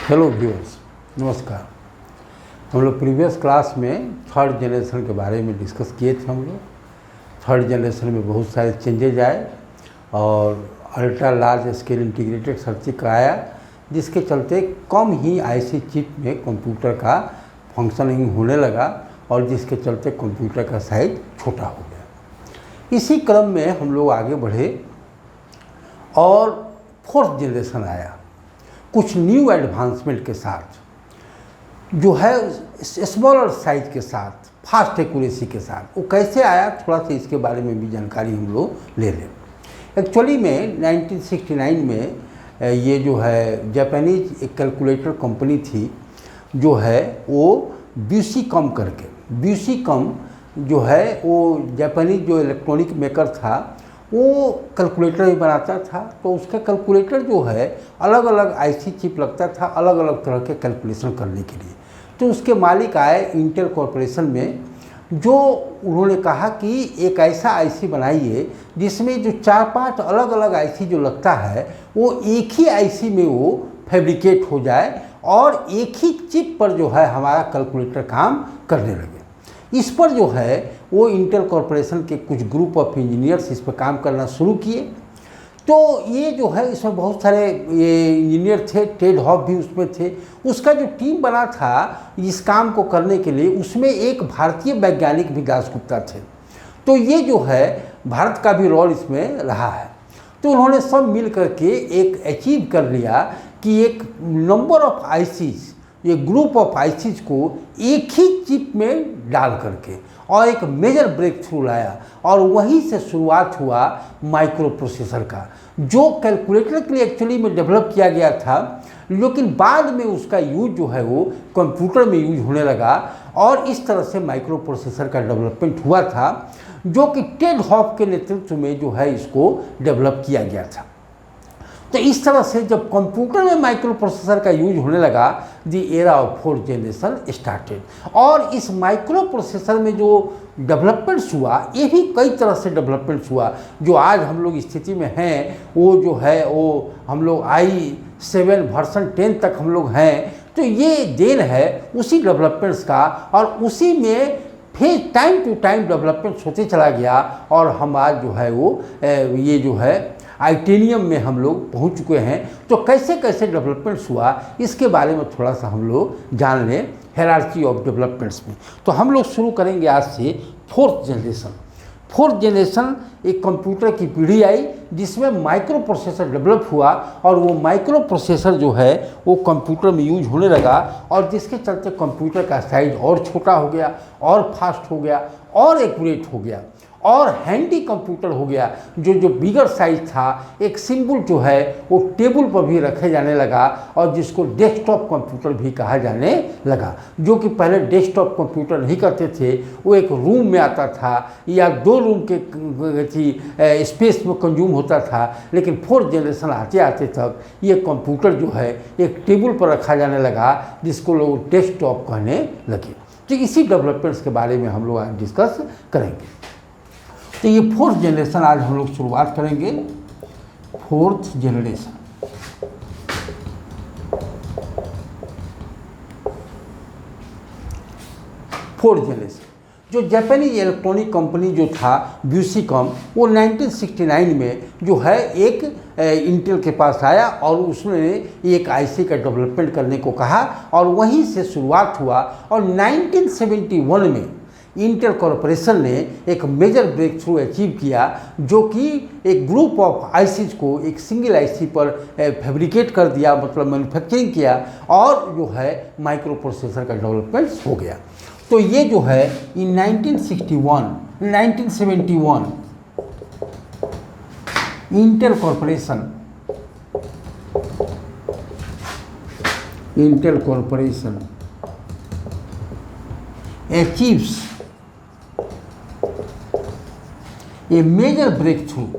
Hello viewers, नमस्कार। हम लोग प्रीवियस क्लास में थर्ड जनरेशन के बारे में डिस्कस किए थे। हम लोग थर्ड जनरेशन में बहुत सारे चेंजेज आए और ultra large scale integrated circuit आया, जिसके चलते कम ही आईसी चिप में कंप्यूटर का फंक्शनिंग होने लगा और जिसके चलते कंप्यूटर का साइज छोटा हो गया। इसी क्रम में हम लोग आगे बढ़े और फोर्थ जनरेशन आया कुछ न्यू एडवांसमेंट के साथ, जो है स्मॉलर साइज के साथ, फास्ट एक्यूरेसी के साथ। वो कैसे आया, थोड़ा सा इसके बारे में भी जानकारी हम लोग ले लें। एक्चुअली में 1969 में ये जो है जापानीज एक कैलकुलेटर कंपनी थी, जो है वो ब्यूसिकॉम करके, ब्यूसिकॉम जो है वो जापानीज जो इलेक्ट्रॉनिक मेकर था, वो कैलकुलेटर भी बनाता था। तो उसका कैलकुलेटर जो है अलग अलग आईसी चिप लगता था अलग अलग तरह के कैलकुलेशन करने के लिए। तो उसके मालिक आए इंटेल कॉरपोरेशन में, जो उन्होंने कहा कि एक ऐसा आईसी बनाइए जिसमें जो 4-5 अलग अलग आईसी जो लगता है वो एक ही आईसी में वो फैब्रिकेट हो जाए और एक ही चिप पर जो है हमारा कैलकुलेटर काम करने लगे। इस पर जो है वो इंटेल कॉरपोरेशन के कुछ ग्रुप ऑफ इंजीनियर्स इस पर काम करना शुरू किए। तो ये जो है इसमें बहुत सारे ये इंजीनियर थे, टेड हॉफ भी उसमें थे। उसका जो टीम बना था इस काम को करने के लिए, उसमें एक भारतीय वैज्ञानिक भी दासगुप्ता थे। तो ये जो है भारत का भी रोल इसमें रहा है। तो उन्होंने सब मिल करके एक अचीव कर लिया कि एक नंबर ऑफ आईसीज, ये ग्रुप ऑफ आईसीज को एक ही चिप में डाल करके और एक मेजर ब्रेक थ्रू लाया। और वहीं से शुरुआत हुआ माइक्रो प्रोसेसर का, जो कैलकुलेटर के लिए एक्चुअली में डेवलप किया गया था, लेकिन बाद में उसका यूज जो है वो कंप्यूटर में यूज होने लगा। और इस तरह से माइक्रो प्रोसेसर का डेवलपमेंट हुआ था, जो कि टेड हॉफ के नेतृत्व में जो है इसको डेवलप किया गया था। तो इस तरह से जब कंप्यूटर में माइक्रो प्रोसेसर का यूज होने लगा, the era of fourth generation started. और इस माइक्रो प्रोसेसर में जो डेवलपमेंट्स हुआ, ये भी कई तरह से डेवलपमेंट्स हुआ। जो आज हम लोग स्थिति में हैं वो जो है वो हम लोग i7 वर्जन 10 तक हम लोग हैं। तो ये देन है उसी डेवलपमेंट्स का, और उसी में फिर टाइम टू टाइम डेवलपमेंट्स होते चला गया। और हम आज जो है वो ये जो है आइटेनियम में हम लोग पहुंच चुके हैं। तो कैसे कैसे डेवलपमेंट्स हुआ इसके बारे में थोड़ा सा हम लोग जान लें हायरार्की ऑफ डेवलपमेंट्स में। तो हम लोग शुरू करेंगे आज से फोर्थ जनरेशन। फोर्थ जनरेशन एक कंप्यूटर की पीढ़ी आई जिसमें माइक्रो प्रोसेसर डेवलप हुआ, और वो माइक्रो प्रोसेसर जो है वो कंप्यूटर में यूज होने लगा, और जिसके चलते कंप्यूटर का साइज और छोटा हो गया और फास्ट हो गया और एक्यूरेट हो गया और हैंडी कंप्यूटर हो गया। जो बिगर साइज था, एक सिंबल जो है वो टेबल पर भी रखे जाने लगा, और जिसको डेस्कटॉप कंप्यूटर भी कहा जाने लगा। जो कि पहले डेस्कटॉप कंप्यूटर नहीं करते थे, वो एक रूम में आता था या 2 रूम के स्पेस में कंज्यूम होता था। लेकिन फोर्थ जनरेशन आते आते तक ये कंप्यूटर जो है एक टेबल पर रखा जाने लगा, जिसको लोग डेस्कटॉप कहने लगे। तो इसी डेवलपमेंट्स के बारे में हम लोग आज डिस्कस करेंगे। तो ये फोर्थ जनरेशन आज हम लोग शुरुआत करेंगे। फोर्थ जनरेशन, जो जापानीज इलेक्ट्रॉनिक कंपनी जो था ब्यूसिकॉम, वो 1969 में जो है एक इंटेल के पास आया और उसने एक आईसी का डेवलपमेंट करने को कहा, और वहीं से शुरुआत हुआ। और 1971 में इंटेल कॉरपोरेशन ने एक मेजर ब्रेक थ्रू अचीव किया, जो कि एक ग्रुप ऑफ आईसीज को एक सिंगल आईसी पर फैब्रिकेट कर दिया, मतलब मैन्युफैक्चरिंग किया, और जो है माइक्रो प्रोसेसर का डेवलपमेंट हो गया। तो ये जो है इन 1971 Intel corporation achieves a major breakthrough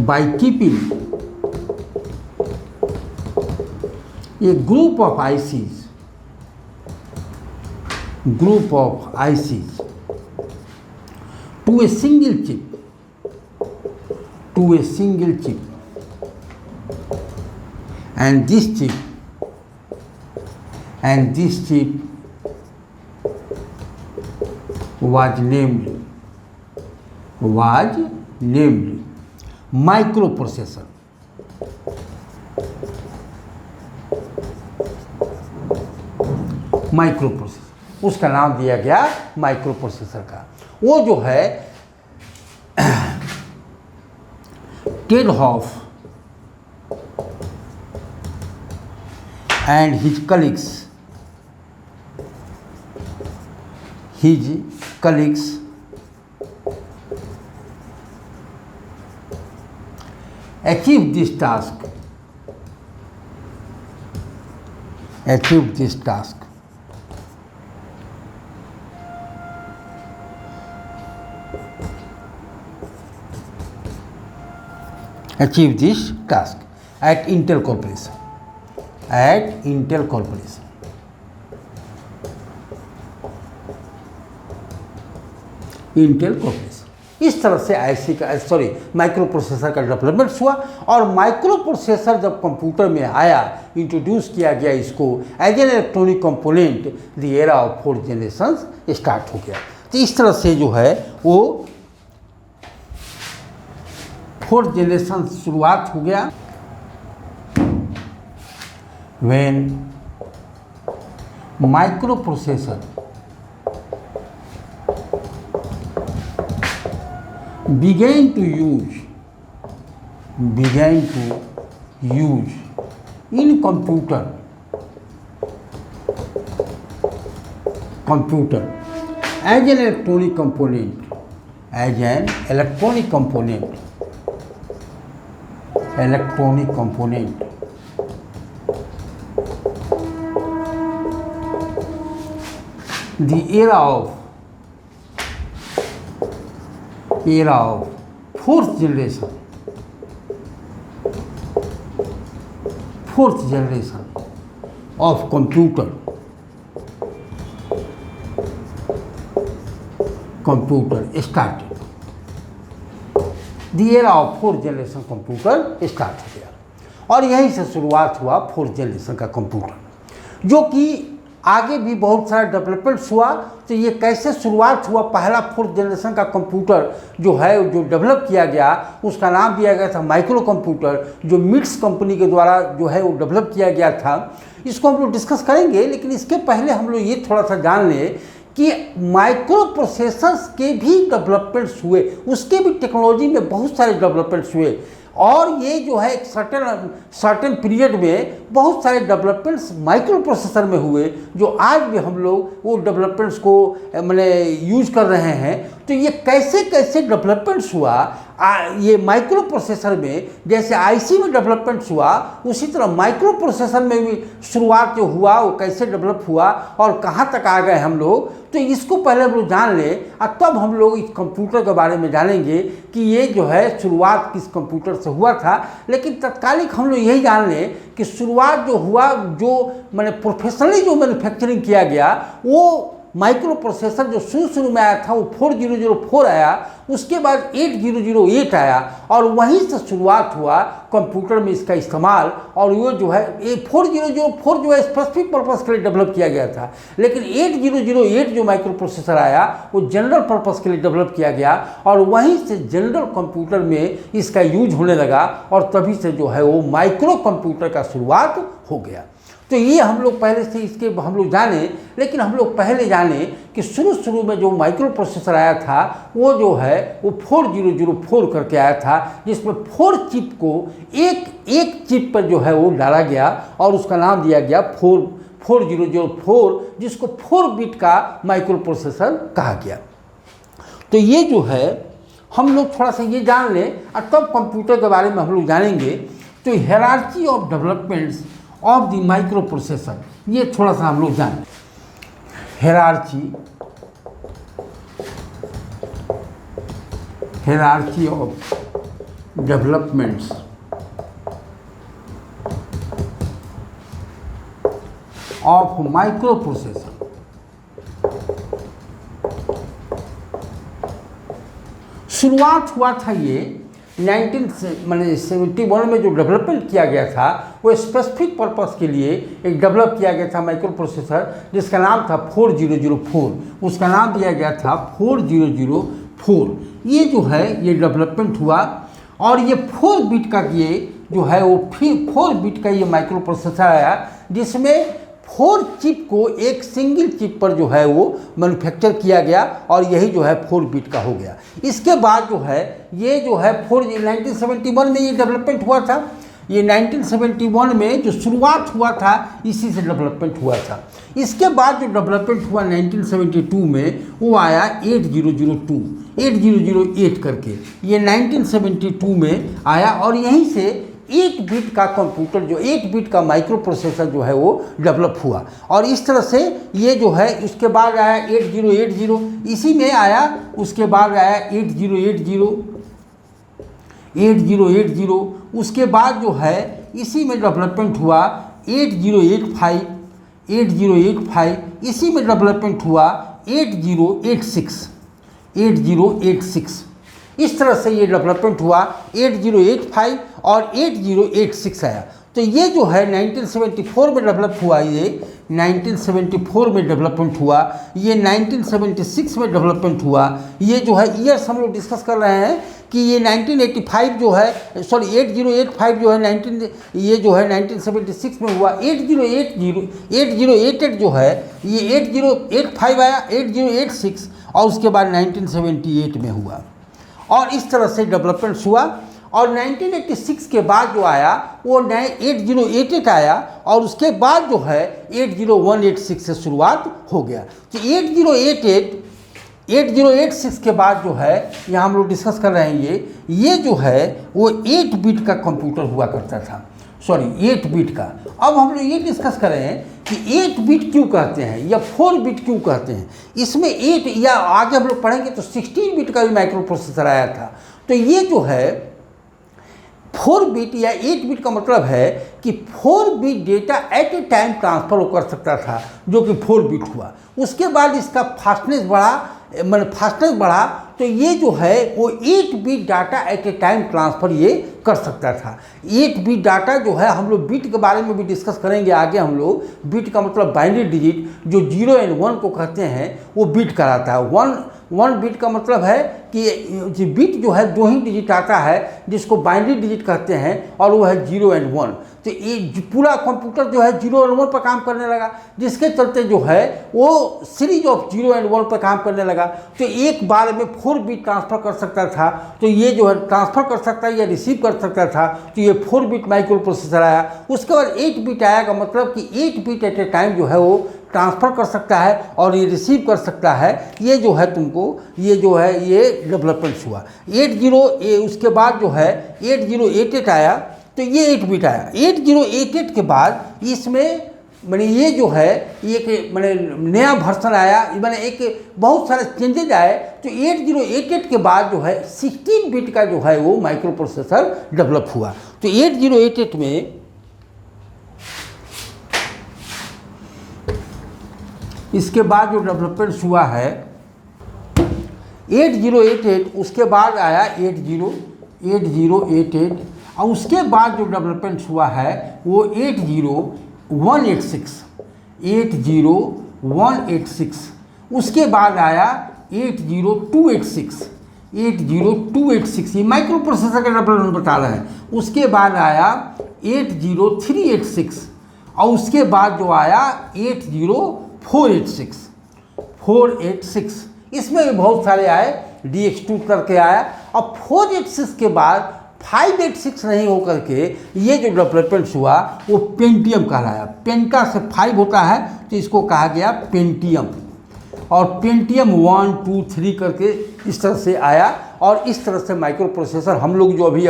by keeping a group of ICs to a single chip, to a single chip, and this chip was named microprocessor. Microprocessor, उसका नाम दिया गया माइक्रोप्रोसेसर का। वो जो है Ted Hoff and his colleagues achieved this task at Intel Corporation. इस तरह से माइक्रो प्रोसेसर का डेवलपमेंट हुआ। और माइक्रो प्रोसेसर जब कंप्यूटर में आया, इंट्रोड्यूस किया गया इसको as an electronic component, the era of 4 generations start हो गया। तो इस तरह से जो है वो 4 जनरेशन शुरुआत हो गया। When micro processor began to use in computer as an electronic component, the era of 4th generation of computer started. The era of 4th generation computer start हो गया। और यहीं से शुरुआत हुआ 4th जनरेशन का कंप्यूटर, जो कि आगे भी बहुत सारा डेवलपमेंट्स हुआ। तो ये कैसे शुरुआत हुआ, पहला 4th जनरेशन का कंप्यूटर जो है, जो डेवलप किया गया, उसका नाम दिया गया था माइक्रो कंप्यूटर, जो मिट्स कंपनी के द्वारा जो है वो डेवलप किया गया था। इसको हम लोग डिस्कस करेंगे, लेकिन इसके पहले हम लोग ये थोड़ा सा जान लें कि माइक्रो प्रोसेसर्स के भी डेवलपमेंट्स हुए, उसके भी टेक्नोलॉजी में बहुत सारे डेवलपमेंट्स हुए। और ये जो है एक सर्टेन पीरियड में बहुत सारे डेवलपमेंट्स माइक्रो प्रोसेसर में हुए, जो आज भी हम लोग वो डेवलपमेंट्स को मैंने यूज कर रहे हैं। तो ये कैसे कैसे डेवलपमेंट्स हुआ ये माइक्रो प्रोसेसर में, जैसे आईसी में डेवलपमेंट्स हुआ, उसी तरह माइक्रो प्रोसेसर में भी शुरुआत जो हुआ वो कैसे डेवलप हुआ और कहाँ तक आ गए हम लोग। तो इसको पहले हम लोग जान लें और तब हम लोग इस कंप्यूटर के बारे में जानेंगे कि ये जो है शुरुआत किस कंप्यूटर से हुआ था। लेकिन तत्कालिक हम लोग यही जान लें कि शुरुआत जो हुआ, जो मैंने प्रोफेशनली जो मैन्युफैक्चरिंग किया गया, वो माइक्रो प्रोसेसर जो शुरू में आया था वो 4004 आया, उसके बाद 8008 आया और वहीं से शुरुआत हुआ कंप्यूटर में इसका इस्तेमाल। और वो जो है ये 4004 जो है स्पेसिफिक पर्पस के लिए डेवलप किया गया था, लेकिन 8008 जो माइक्रो प्रोसेसर आया वो जनरल पर्पस के लिए डेवलप किया गया और वहीं से जनरल कंप्यूटर में इसका यूज होने लगा और तभी से जो है वो माइक्रो कंप्यूटर का शुरुआत हो गया। तो ये हम लोग पहले से इसके हम लोग जाने, लेकिन हम लोग पहले जाने कि शुरू में जो माइक्रो प्रोसेसर आया था वो जो है वो 4004 करके आया था, जिसमें 4 चिप को एक चिप पर जो है वो डाला गया और उसका नाम दिया गया 4004, जिसको 4 बिट का माइक्रो प्रोसेसर कहा गया। तो ये जो है हम लोग थोड़ा सा ये जान लें और तब कंप्यूटर के बारे में हम लोग जानेंगे। तो hierarchy of developments of the micro processor, ये थोड़ा सा हम लोग जानें। Hierarchy of developments of micro processor. शुरुआत हुआ था ये 1971 में जो डेवलपमेंट किया गया था वो स्पेसिफिक पर्पस के लिए एक डेवलप किया गया था माइक्रो प्रोसेसर जिसका नाम था 4004। उसका नाम दिया गया था 4004। ये जो है ये डेवलपमेंट हुआ और ये 4 बिट का ये जो है वो 4 बिट का ये माइक्रो प्रोसेसर आया जिसमें 4 चिप को एक सिंगल चिप पर जो है वो मैन्युफैक्चर किया गया और यही जो है 4 बिट का हो गया। इसके बाद जो है ये जो है 1971 में ये डेवलपमेंट हुआ था। ये 1971 में जो शुरुआत हुआ था इसी से डेवलपमेंट हुआ था। इसके बाद जो डेवलपमेंट हुआ 1972 में वो आया 8002 8008 करके, ये 1972 में आया और यहीं से 8 बिट का कंप्यूटर जो 8 बिट का माइक्रो प्रोसेसर जो है वो डेवलप हुआ। और इस तरह से ये जो है उसके बाद आया 8080, इसी में आया उसके बाद आया 8080, उसके बाद जो है इसी में डेवलपमेंट हुआ 8085, इसी में डेवलपमेंट हुआ 8086। इस तरह से ये डेवलपमेंट हुआ 8085 और 8086 आया। तो ये जो है 1974 में डेवलप हुआ, ये 1974 में डेवलपमेंट हुआ, ये 1976 में डेवलपमेंट हुआ। ये जो है ईयर्स हम लोग डिस्कस कर रहे हैं कि ये 1985 जो है सॉरी 8085 जो है ये जो है 1976 में हुआ। 8088 जो है ये 8085 आया, 8086 और उसके बाद 1978 में हुआ और इस तरह से डेवलपमेंट हुआ। और 1986 के बाद जो आया वो 8088 आया और उसके बाद जो है 80186 से शुरुआत हो गया। तो 8086 के बाद जो है यहाँ हम लोग डिस्कस कर रहे हैं ये जो है वो 8 बिट का कंप्यूटर हुआ करता था, सॉरी 8 बिट का। अब हम लोग ये डिस्कस कर रहे हैं कि 8 बिट क्यों कहते हैं या 4 बिट क्यों कहते हैं। इसमें 8 या आगे हम लोग पढ़ेंगे तो 16 बिट का भी माइक्रो प्रोसेसर आया था। तो ये जो है 4 बिट या 8 बिट का मतलब है कि 4 bit data eight a time transfer वो कर सकता था, जो कि 4 बिट हुआ। उसके बाद इसका फास्टनेस बढ़ा तो ये जो है वो 8 bit data at a time transfer ये कर सकता था। 8 बिट डाटा जो है हम लोग बिट के बारे में भी डिस्कस करेंगे आगे। हम लोग बिट का मतलब बाइनरी डिजिट जो 0 और 1 को कहते हैं वो बिट कराता है। 1 बिट का मतलब है कि बिट जो है 2 ही डिजिट आता है जिसको बाइनरी डिजिट कहते हैं और वो है 0 और 1। तो ये पूरा कंप्यूटर जो है 0 और 1 पर काम करने लगा, जिसके चलते जो है वो सीरीज ऑफ 0 और 1 पर काम करने लगा। तो एक बार में 4 बिट ट्रांसफ़र कर सकता था, तो ये जो है ट्रांसफ़र कर सकता है या रिसीव कर सकता था, तो ये 4 बिट माइक्रो प्रोसेसर आया। उसके बाद 8 बिट आया का मतलब कि 8 बिट एट ए टाइम जो है वो ट्रांसफ़र कर सकता है और ये रिसीव कर सकता है। ये जो है तुमको ये जो है ये डेवलपमेंट हुआ। उसके बाद जो है 8088 आया, तो ये 8 बिट आया। 8088 के बाद इसमें मैंने ये जो है एक मैंने नया वर्सन आया, मैंने एक बहुत सारे चेंजेज आए। तो 8088 के बाद जो है 16 बिट का जो है वो माइक्रो प्रोसेसर डेवलप हुआ। तो 8088 में इसके बाद जो डेवलपमेंट हुआ है 8088, उसके बाद आया 8088 और उसके बाद जो डेवलपमेंट हुआ है वो 80186, उसके बाद आया 80286, ये माइक्रो प्रोसेसर का डेवलपमेंट बता रहे हैं। उसके बाद आया 80386 और उसके बाद जो आया 486, इसमें भी बहुत सारे आए, DX2 करके आया। और 486 के बाद 586 नहीं हो करके ये जो डेवलपमेंट हुआ वो पेंटियम कहलाया। पेंटा से 5 होता है तो इसको कहा गया पेंटियम, और पेंटियम 1, 2, 3 करके इस तरह से आया। और इस तरह से माइक्रो प्रोसेसर हम लोग जो अभी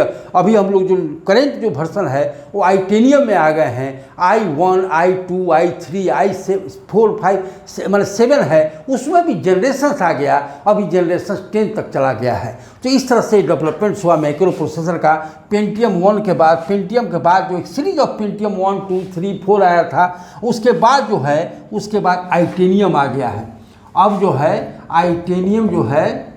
हम लोग जो करेंट जो वर्सन है वो आइटेनियम में आ गए हैं। i1, i2, i3, i4, 5 मतलब 7 है, उसमें भी जनरेशन आ गया, अभी जनरेशन 10 तक चला गया है। तो इस तरह से डेवलपमेंट हुआ माइक्रो प्रोसेसर का। पेंटियम के बाद जो एक सीरीज ऑफ पेंटियम 1, 2, 3, 4 आया था, उसके बाद जो है उसके बाद आइटेनियम आ गया है। अब जो है आइटेनियम जो है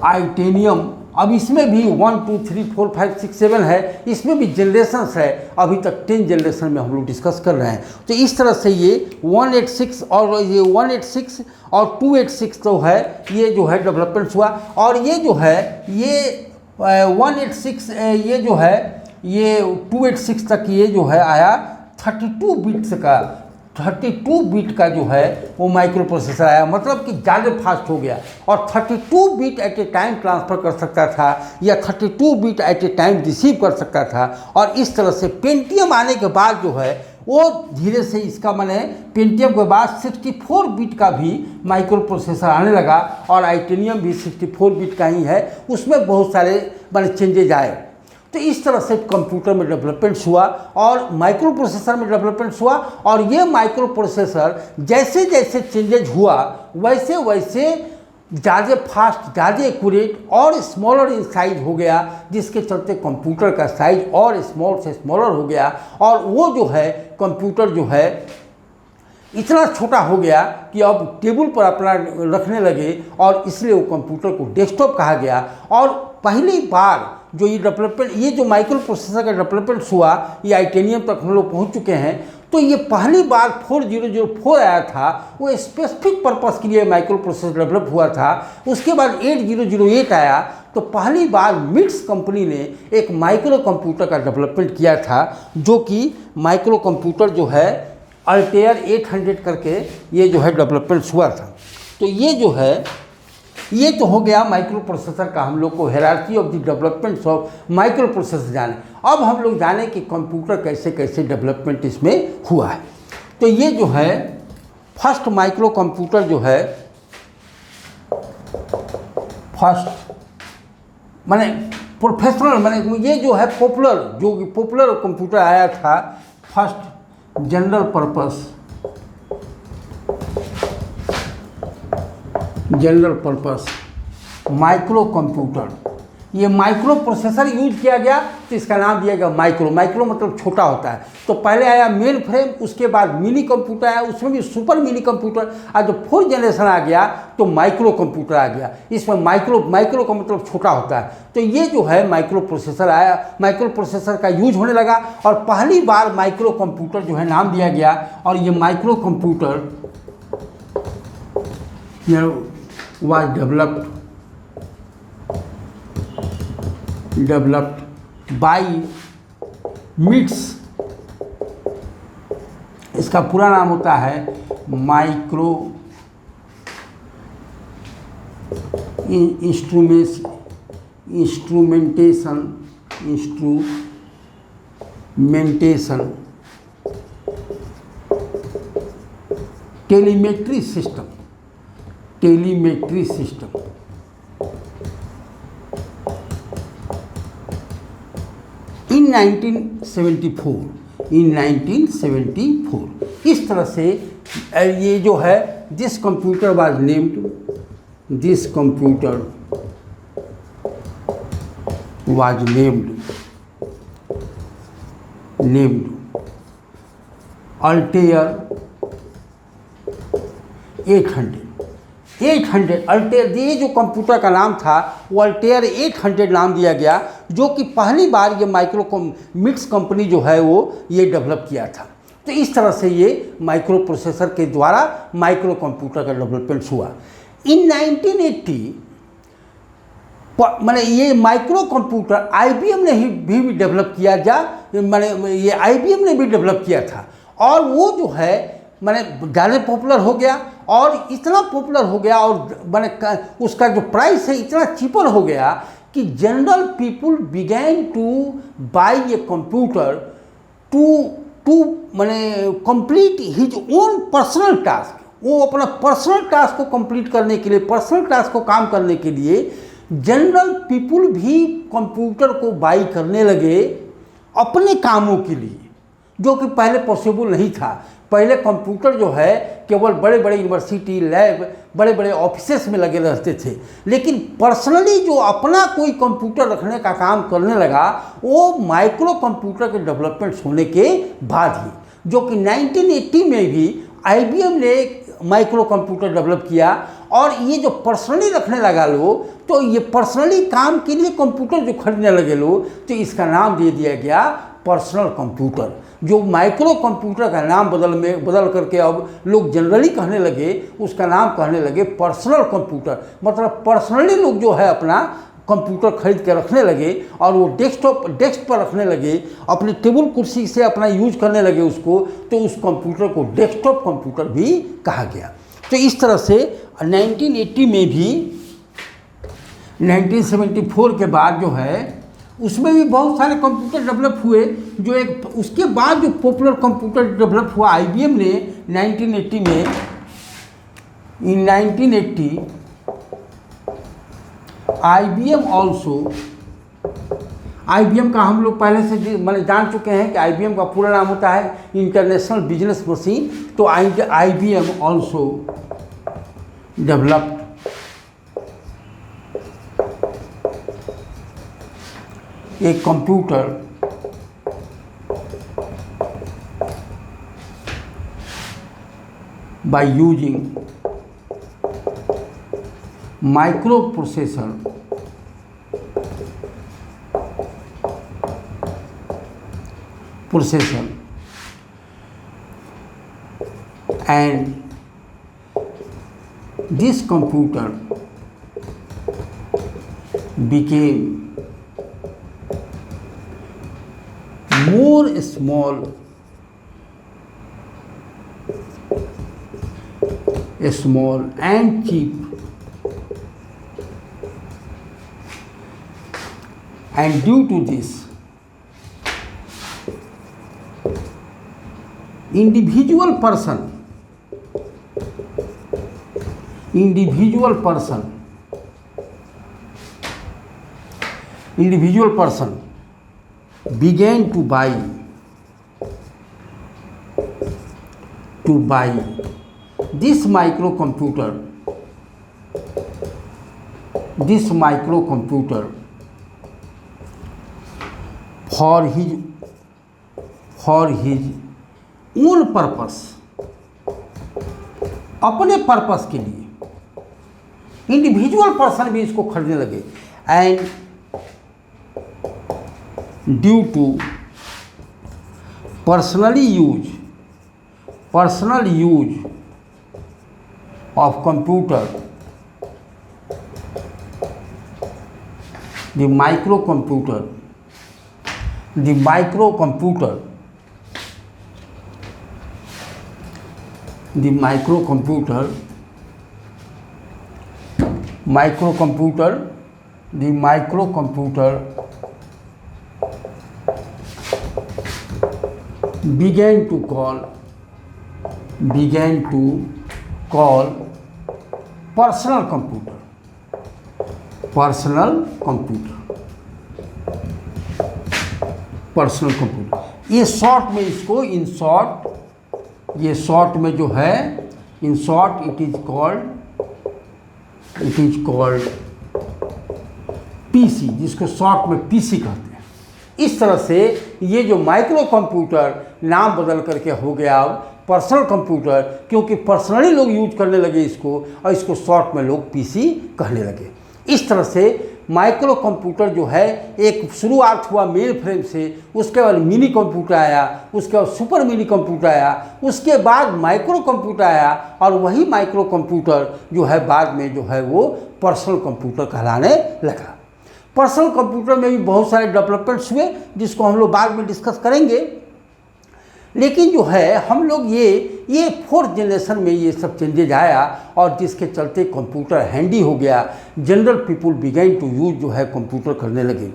आइटेनियम। अब इसमें भी 1 2 3 4 5 6 7 है, इसमें भी जनरेशन्स है, अभी तक 10 जनरेशन में हम लोग डिस्कस कर रहे हैं। तो इस तरह से ये 186 और ये 186 और 286 तो है, ये जो है डेवलपमेंट्स हुआ। और ये जो है ये 186 ये जो है ये 286 तक ये जो है आया 32 बिट्स का, 32 बिट का जो है वो माइक्रो प्रोसेसर आया, मतलब कि ज़्यादा फास्ट हो गया और 32 bit at a time transfer कर सकता था या 32 bit at a time receive कर सकता था। और इस तरह से पेंटियम आने के बाद जो है वो धीरे से इसका माने पेंटियम के बाद 64 बिट का भी माइक्रो प्रोसेसर आने लगा और आइटेनियम भी 64 बिट का ही है, उसमें बहुत सारे माने चेंजेज आए। तो इस तरह से कंप्यूटर में डेवलपमेंट्स हुआ और माइक्रो प्रोसेसर में डेवलपमेंट्स हुआ। और ये माइक्रो प्रोसेसर जैसे जैसे चेंजेज हुआ वैसे वैसे ज़्यादा फास्ट, ज़्यादा एक्यूरेट और स्मॉलर इन साइज हो गया, जिसके चलते कंप्यूटर का साइज और स्मॉल से स्मॉलर हो गया। और वो जो है कंप्यूटर जो है इतना छोटा हो गया कि अब टेबल पर अपना रखने लगे और इसलिए वो कंप्यूटर को डेस्कटॉप कहा गया। और पहली बार जो ये डेवलपमेंट, ये जो माइक्रो प्रोसेसर का डेवलपमेंट हुआ, ये आइटेनियम तक हम लोग पहुँच चुके हैं। तो ये पहली बार 4004 आया था, वो स्पेसिफिक पर्पस के लिए माइक्रो प्रोसेसर डेवलप हुआ था। उसके बाद 8008 आया, तो पहली बार मिट्स कंपनी ने एक माइक्रो कंप्यूटर का डेवलपमेंट किया था, जो कि माइक्रो कंप्यूटर जो है अल्टेयर 800 करके ये जो है डेवलपमेंट हुआ था। तो ये जो है ये तो हो गया माइक्रो प्रोसेसर का, हम लोग को hierarchy of the developments of micro processor जाने। अब हम लोग जाने कि कंप्यूटर कैसे कैसे डेवलपमेंट इसमें हुआ है। तो ये जो है फर्स्ट माइक्रो कंप्यूटर जो है, फर्स्ट माने प्रोफेशनल, माने ये जो है पॉपुलर, जो पॉपुलर कंप्यूटर आया था, first general purpose, general purpose micro computer. ये माइक्रो प्रोसेसर यूज किया गया तो इसका नाम दिया गया माइक्रो। माइक्रो मतलब छोटा होता है। तो पहले आया मेन फ्रेम, उसके बाद मिनी कंप्यूटर आया, उसमें भी सुपर मिनी कंप्यूटर। आज जब 4th जनरेशन आ गया तो माइक्रो कंप्यूटर आ गया। इसमें माइक्रो का मतलब छोटा होता है। तो ये जो है माइक्रो प्रोसेसर आया, माइक्रो प्रोसेसर का यूज होने लगा और पहली बार माइक्रो कंप्यूटर जो है नाम दिया गया। और ये micro computer was developed by MITS। इसका पूरा नाम होता है माइक्रो इंस्ट्रूमेंटेशन टेलीमेट्री सिस्टम। इन 1974 इस तरह से ये जो है this computer was named Altair 800 Altair. ये जो कंप्यूटर का नाम था वो अल्टेयर 800 नाम दिया गया, जो कि पहली बार ये मिट्स कंपनी जो है वो ये डेवलप किया था। तो इस तरह से ये माइक्रो प्रोसेसर के द्वारा माइक्रो कंप्यूटर का डेवलपमेंट हुआ। इन 1980 मैंने ये माइक्रो कंप्यूटर IBM ने भी डेवलप किया मैंने ये IBM ने भी डेवलप किया था। और वो जो है मैंने ज़्यादा पॉपुलर हो गया और इतना पॉपुलर हो गया और मैंने उसका जो प्राइस है इतना चीपर हो गया कि general people began to buy a computer to मैंने complete his own personal task. वो अपना पर्सनल टास्क को कंप्लीट करने के लिए, पर्सनल टास्क को काम करने के लिए जनरल पीपुल भी कंप्यूटर को बाई करने लगे अपने कामों के लिए, जो कि पहले पॉसिबल नहीं था। पहले कंप्यूटर जो है केवल बड़े बड़े यूनिवर्सिटी, लैब, बड़े बड़े ऑफिसेस में लगे रहते थे, लेकिन पर्सनली जो अपना कोई कंप्यूटर रखने का काम करने लगा वो माइक्रो कंप्यूटर के डेवलपमेंट होने के बाद ही, जो कि 1980 में भी IBM ने माइक्रो कंप्यूटर डेवलप किया। और ये जो पर्सनली रखने लगा लोग, तो ये पर्सनली काम के लिए कंप्यूटर जो खरीदने लगे लोग, तो इसका नाम दे दिया गया पर्सनल कंप्यूटर। जो माइक्रो कंप्यूटर का नाम बदल करके अब लोग जनरली कहने लगे, उसका नाम कहने लगे पर्सनल कंप्यूटर। मतलब पर्सनली लोग जो है अपना कंप्यूटर खरीद के रखने लगे और वो डेस्क पर रखने लगे, अपनी टेबल कुर्सी से अपना यूज करने लगे उसको, तो उस कंप्यूटर को डेस्कटॉप कंप्यूटर भी कहा गया। तो इस तरह से 1980 में भी 1974 के बाद जो है उसमें भी बहुत सारे कंप्यूटर डेवलप हुए। जो एक उसके बाद जो पॉपुलर कंप्यूटर डेवलप हुआ IBM ने 1980 में, इन 1980 IBM का हम लोग पहले से मैंने जान चुके हैं कि IBM का पूरा नाम होता है इंटरनेशनल बिजनेस मशीन। तो IBM also developed a computer by using microprocessor and this computer became more small and cheap, and due to this individual person began to buy this microcomputer for his own purpose, अपने purpose के लिए individual person भी इसको खरीदने लगे। And due to personal use of computer, the microcomputer began to call personal computer। ये short में इसको इन शॉर्ट में जो है in short it is called PC, जिसको शॉर्ट में पीसी कहते हैं। इस तरह से ये जो माइक्रो कंप्यूटर नाम बदल करके हो गया अब पर्सनल कंप्यूटर, क्योंकि पर्सनली लोग यूज करने लगे इसको, और इसको शॉर्ट में लोग पीसी कहने लगे। इस तरह से माइक्रो कंप्यूटर जो है एक शुरुआत हुआ मेन फ्रेम से, उसके बाद मिनी कंप्यूटर आया, उसके बाद सुपर मिनी कंप्यूटर आया, उसके बाद माइक्रो कंप्यूटर आया, और वही माइक्रो कंप्यूटर जो है बाद में जो है वो पर्सनल कंप्यूटर कहलाने लगा। पर्सनल कंप्यूटर में भी बहुत सारे डेवलपमेंट्स हुए जिसको हम लोग बाद में डिस्कस करेंगे। लेकिन जो है हम लोग ये फोर्थ जनरेशन में ये सब चेंजेज आया, और जिसके चलते कंप्यूटर हैंडी हो गया, general people begin to use जो है कंप्यूटर करने लगे।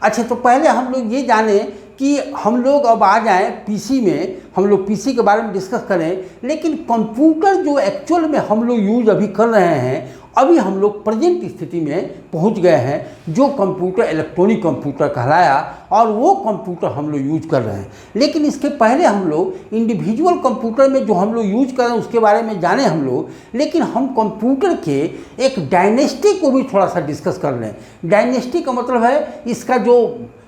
अच्छा, तो पहले हम लोग ये जाने कि हम लोग अब आ जाएं पीसी में, हम लोग पीसी के बारे में डिस्कस करें। लेकिन कंप्यूटर जो एक्चुअल में हम लोग यूज अभी कर रहे हैं, अभी हम लोग प्रेजेंट स्थिति में पहुंच गए हैं, जो कंप्यूटर इलेक्ट्रॉनिक कंप्यूटर कहलाया, और वो कंप्यूटर हम लोग यूज कर रहे हैं। लेकिन इसके पहले हम लोग इंडिविजुअल कंप्यूटर में जो हम लोग यूज कर रहे हैं उसके बारे में जाने हम लोग। लेकिन हम कंप्यूटर के एक डायनेस्टी को भी थोड़ा सा डिस्कस कर रहे हैं। डायनेस्टी का मतलब है इसका जो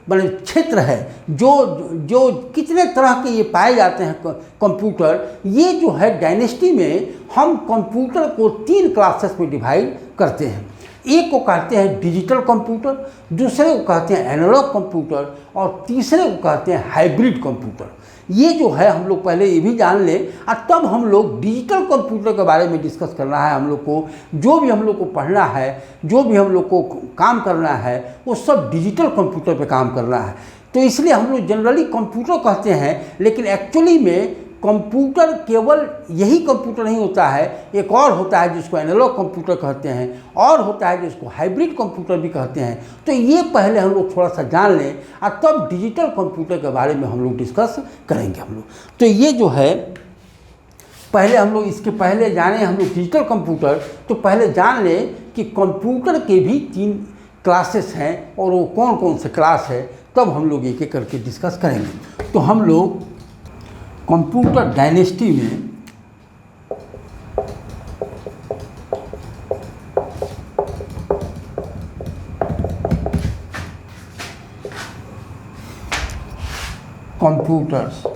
माने क्षेत्र है, जो जो कितने तरह के ये पाए जाते हैं कंप्यूटर, ये जो है डायनेस्टी में हम कंप्यूटर को 3 क्लासेस में डिवाइड करते हैं। एक को कहते हैं डिजिटल कंप्यूटर, दूसरे को कहते हैं एनालॉग कंप्यूटर और तीसरे को कहते हैं हाइब्रिड कंप्यूटर। ये जो है हम लोग पहले ये भी जान लें और तब हम लोग डिजिटल कंप्यूटर के बारे में डिस्कस करना है। हम लोग को जो भी हम लोग को पढ़ना है, जो भी हम लोग को काम करना है, वो सब डिजिटल कंप्यूटर पे काम करना है। तो इसलिए हम लोग जनरली कंप्यूटर कहते हैं, लेकिन एक्चुअली में कंप्यूटर केवल यही कंप्यूटर नहीं होता है, एक और होता है जिसको एनालॉग कंप्यूटर कहते हैं, और होता है जिसको हाइब्रिड कंप्यूटर भी कहते हैं। तो ये पहले हम लोग थोड़ा सा जान लें और तब डिजिटल कंप्यूटर के बारे में हम लोग डिस्कस करेंगे हम लोग। तो ये जो है पहले हम लोग इसके पहले जाने हम लोग डिजिटल कंप्यूटर, तो पहले जान लें कि कंप्यूटर के भी 3 क्लासेस हैं और वो कौन कौन से क्लास है, तब हम लोग एक एक करके डिस्कस करेंगे। तो हम लोग कंप्यूटर डायनेस्टी में कंप्यूटर्स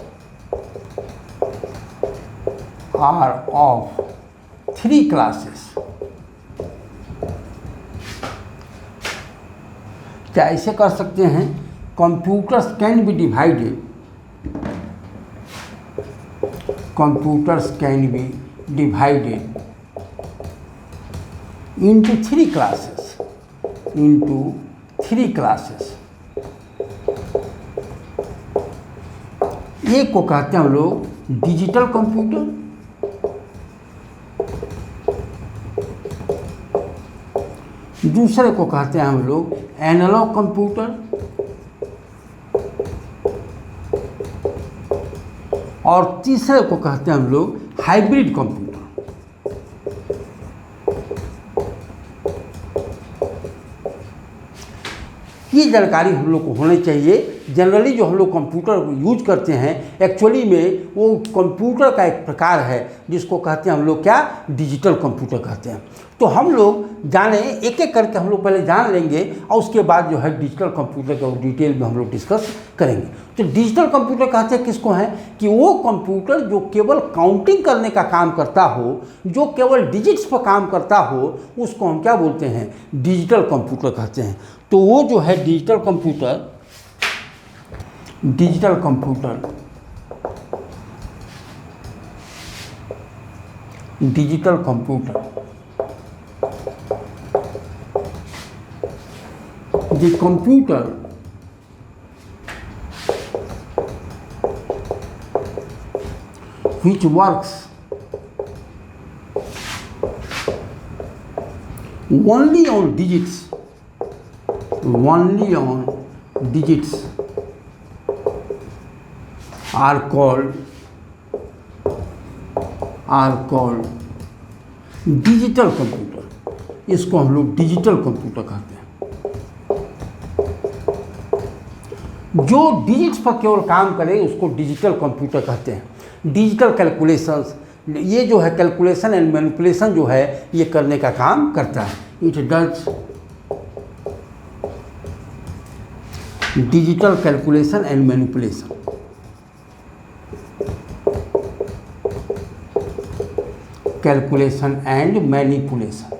आर ऑफ 3 क्लासेस। क्या ऐसे कर सकते हैं, computers can be divided, computers can be divided into 3 classes, into 3 classes। एक को कहते हैं हम लोग डिजिटल कंप्यूटर, दूसरे को कहते हैं हम लोग एनालॉग कंप्यूटर, और तीसरे को कहते हैं हम लोग हाइब्रिड कंप्यूटर। ये जानकारी हम लोग को होनी चाहिए। जनरली जो हम लोग कंप्यूटर यूज करते हैं, एक्चुअली में वो कंप्यूटर का एक प्रकार है जिसको कहते हैं हम लोग क्या, डिजिटल कंप्यूटर कहते हैं। तो हम लोग जाने एक एक करके हम लोग पहले जान लेंगे और उसके बाद जो है डिजिटल कंप्यूटर का डिटेल में हम लोग डिस्कस करेंगे। तो डिजिटल कंप्यूटर कहते हैं किसको हैं, कि वो कंप्यूटर जो केवल काउंटिंग करने का काम करता हो, जो केवल डिजिट्स पर काम करता हो, उसको हम क्या बोलते हैं, डिजिटल कंप्यूटर कहते हैं। तो वो जो है digital computer the computer which works only on digits, are called digital computer. इसको हम लोग डिजिटल कंप्यूटर कहते हैं। जो डिजिट्स पर केवल काम करे उसको डिजिटल कंप्यूटर कहते हैं। डिजिटल कैलकुलेशंस, ये जो है कैलकुलेशन एंड मैनिपुलेशन जो है ये करने का काम करता है। It does digital calculation and manipulation. Calculation and manipulation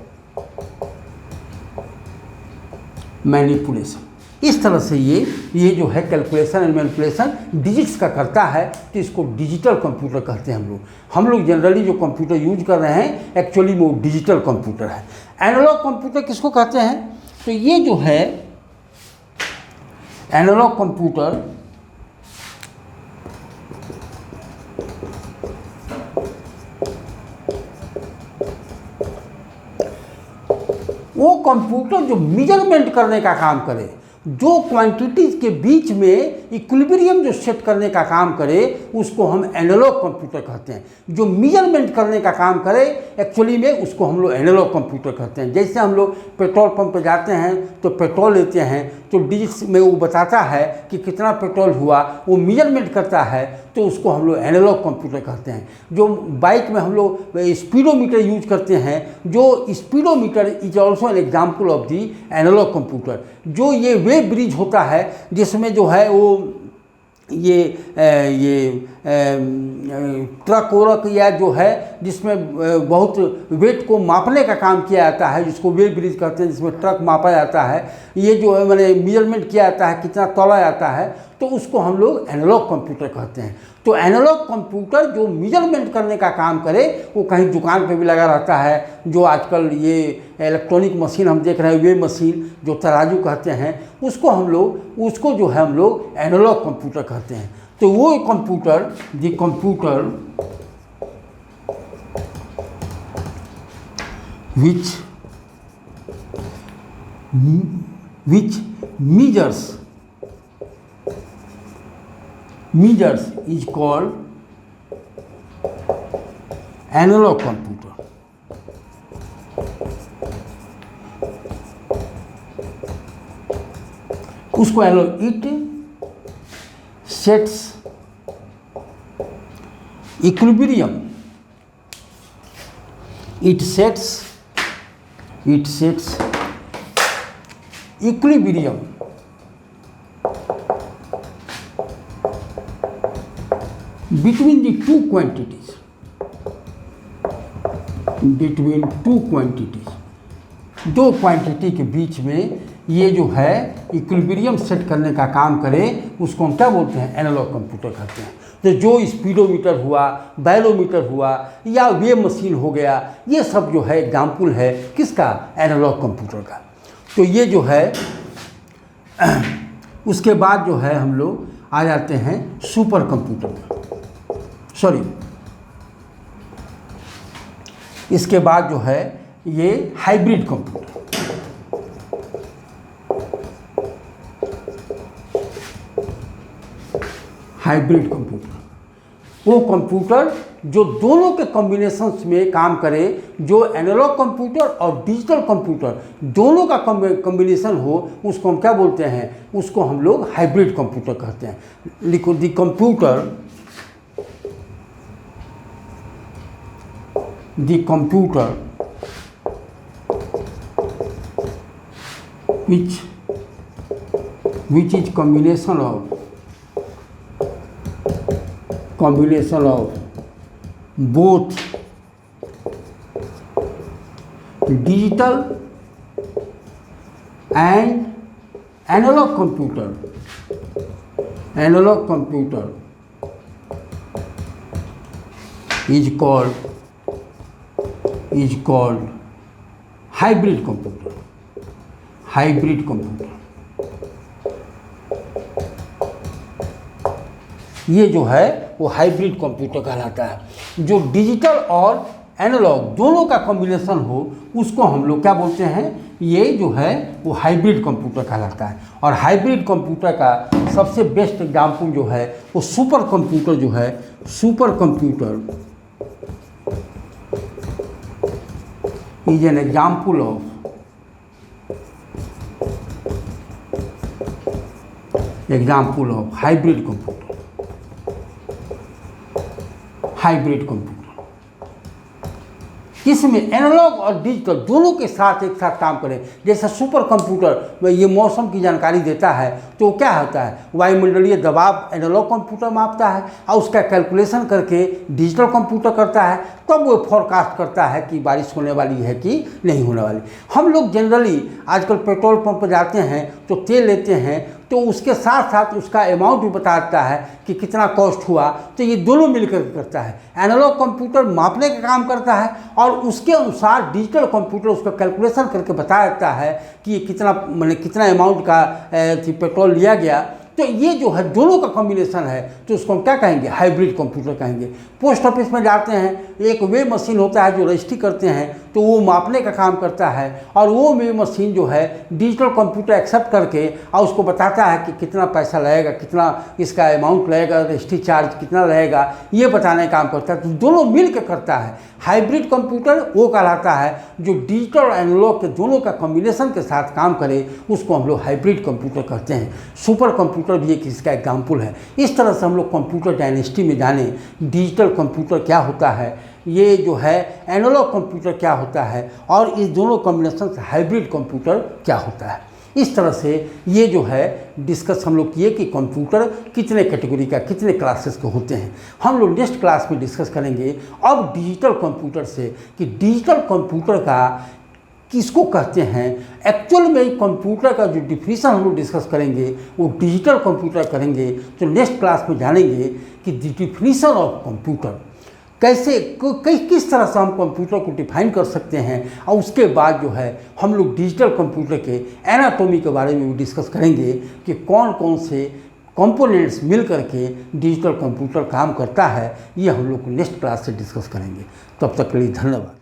इस तरह से ये जो है कैलकुलेशन एंड मैनिपुलेशन डिजिट्स का करता है, तो इसको डिजिटल कंप्यूटर कहते हैं हम लोग जनरली जो कंप्यूटर यूज कर रहे हैं एक्चुअली वो डिजिटल कंप्यूटर है। एनालॉग कंप्यूटर किसको कहते हैं, तो ये जो है एनालॉग कंप्यूटर वो कंप्यूटर जो मेजरमेंट करने का काम करे, जो क्वांटिटीज के बीच में इक्विलिब्रियम जो सेट करने का काम करे, उसको हम एनालॉग कंप्यूटर कहते हैं। जो मेजरमेंट करने का काम करे एक्चुअली में उसको हम लोग एनालॉग कंप्यूटर कहते हैं। जैसे हम लोग पेट्रोल पंप पे जाते हैं तो पेट्रोल लेते हैं तो डिजिट्स में वो बताता है कि कितना पेट्रोल हुआ, वो मेजरमेंट करता है, तो उसको हम लोग एनालॉग कंप्यूटर कहते हैं। जो बाइक में हम लोग स्पीडोमीटर यूज करते हैं, जो speedometer is also an example of the analog computer. जो ये वेव ब्रिज होता है जिसमें जो है वो ये ट्रक वरक या जो है जिसमें बहुत वेट को मापने का काम किया जाता है, जिसको वेव ब्रिज कहते हैं, जिसमें ट्रक मापा जाता है, ये जो है मैंने मेजरमेंट किया जाता है, कितना तोला जाता है, तो उसको हम लोग एनालॉग कंप्यूटर कहते हैं। तो एनालॉग कंप्यूटर जो मेजरमेंट करने का काम करे, वो कहीं दुकान पे भी लगा रहता है। जो आजकल ये इलेक्ट्रॉनिक मशीन हम देख रहे हैं, वे मशीन जो तराजू कहते हैं, उसको जो है हम लोग एनालॉग कंप्यूटर कहते हैं। तो वो computer the computer which measures is called analog computer. उसको analog, it sets equilibrium, it sets equilibrium between the two quantities, दो क्वांटिटी के बीच में ये जो है इक्विलिब्रियम सेट करने का काम करे, उसको हम क्या बोलते हैं? एनालॉग कंप्यूटर कहते हैं। तो जो स्पीडोमीटर हुआ, बैरोमीटर हुआ, या वेव मशीन हो गया, ये सब जो है एग्जाम्पल है किसका? एनालॉग कंप्यूटर का। तो ये जो है उसके बाद जो है हम लोग आ जाते हैं सुपर कंप्यूटर, सॉरी, इसके बाद जो है ये हाइब्रिड कंप्यूटर। हाइब्रिड कंप्यूटर वो कंप्यूटर जो दोनों के कॉम्बिनेशंस में काम करे, जो एनालॉग कंप्यूटर और डिजिटल कंप्यूटर दोनों का कॉम्बिनेशन हो, उसको हम क्या बोलते हैं? उसको हम लोग हाइब्रिड कंप्यूटर कहते हैं। लिखो, the computer which is combination of both digital and analog computer is called hybrid computer। ये जो है वो हाइब्रिड कंप्यूटर कहलाता है। जो डिजिटल और एनालॉग दोनों का कॉम्बिनेशन हो, उसको हम लोग क्या बोलते हैं? ये जो है वो हाइब्रिड कंप्यूटर कहलाता है। और हाइब्रिड कंप्यूटर का सबसे बेस्ट एग्जाम्पल जो है वो सुपर कंप्यूटर जो है। Super computer is an example of hybrid computer. इसमें एनालॉग और डिजिटल दोनों के साथ एक साथ काम करें। जैसे सुपर कंप्यूटर में ये मौसम की जानकारी देता है, तो क्या होता है? वायुमंडलीय दबाव एनालॉग कंप्यूटर मापता है और उसका कैलकुलेशन करके डिजिटल कंप्यूटर करता है, तब वो फोरकास्ट करता है कि बारिश होने वाली है कि नहीं होने वाली। हम लोग जनरली आजकल पेट्रोल पंप पर जाते हैं तो तेल लेते हैं, तो उसके साथ साथ उसका अमाउंट भी बताता है कि कितना कॉस्ट हुआ। तो ये दोनों मिलकर करता है। एनालॉग कंप्यूटर मापने का काम करता है और उसके अनुसार डिजिटल कंप्यूटर उसका कैलकुलेशन करके बता देता है कि ये कितना अमाउंट का पेट्रोल लिया गया। तो ये जो है दोनों का कॉम्बिनेशन है, तो उसको हम क्या कहेंगे, हाइब्रिड कंप्यूटर कहेंगे। पोस्ट ऑफिस में जाते हैं, एक वे मशीन होता है जो रजिस्ट्री करते हैं, तो वो मापने का काम करता है, और वो वे मशीन जो है डिजिटल कंप्यूटर एक्सेप्ट करके और उसको बताता है कि कितना पैसा लगेगा, कितना इसका अमाउंट लगेगा, रजिस्ट्री चार्ज कितना लगेगा, ये बताने का काम करता है। तो दोनों मिल के करता है। हाइब्रिड कंप्यूटर वो कहलाता है जो डिजिटल और एनालॉग के दोनों का कॉम्बिनेशन के साथ काम करे, उसको हम लोग हाइब्रिड कंप्यूटर कहते हैं। सुपर कंप्यूटर भी एक इसका एग्जाम्पल है। इस तरह से हम लोग कंप्यूटर डायनेस्टी में जाने, डिजिटल कंप्यूटर क्या होता है, ये जो है एनालॉग कंप्यूटर क्या होता है, और इस दोनों कॉम्बिनेशन से हाइब्रिड कंप्यूटर क्या होता है। इस तरह से ये जो है डिस्कस हम लोग किए कि कंप्यूटर कितने कैटेगरी का, कितने क्लासेस के होते हैं। हम लोग नेक्स्ट क्लास में डिस्कस करेंगे अब डिजिटल कंप्यूटर से कि डिजिटल कंप्यूटर का किसको कहते हैं। एक्चुअल में कंप्यूटर का जो डिफिनीशन हम लोग डिस्कस करेंगे वो डिजिटल कंप्यूटर करेंगे। तो नेक्स्ट क्लास में जानेंगे कि द डिफिनीशन ऑफ कंप्यूटर कैसे किस तरह से हम कंप्यूटर को डिफाइन कर सकते हैं, और उसके बाद जो है हम लोग डिजिटल कंप्यूटर के एनाटॉमी के बारे में भी डिस्कस करेंगे कि कौन कौन से कंपोनेंट्स मिल करके डिजिटल कंप्यूटर काम करता है। ये हम लोग को नेक्स्ट क्लास से डिस्कस करेंगे। तब तक के लिए धन्यवाद।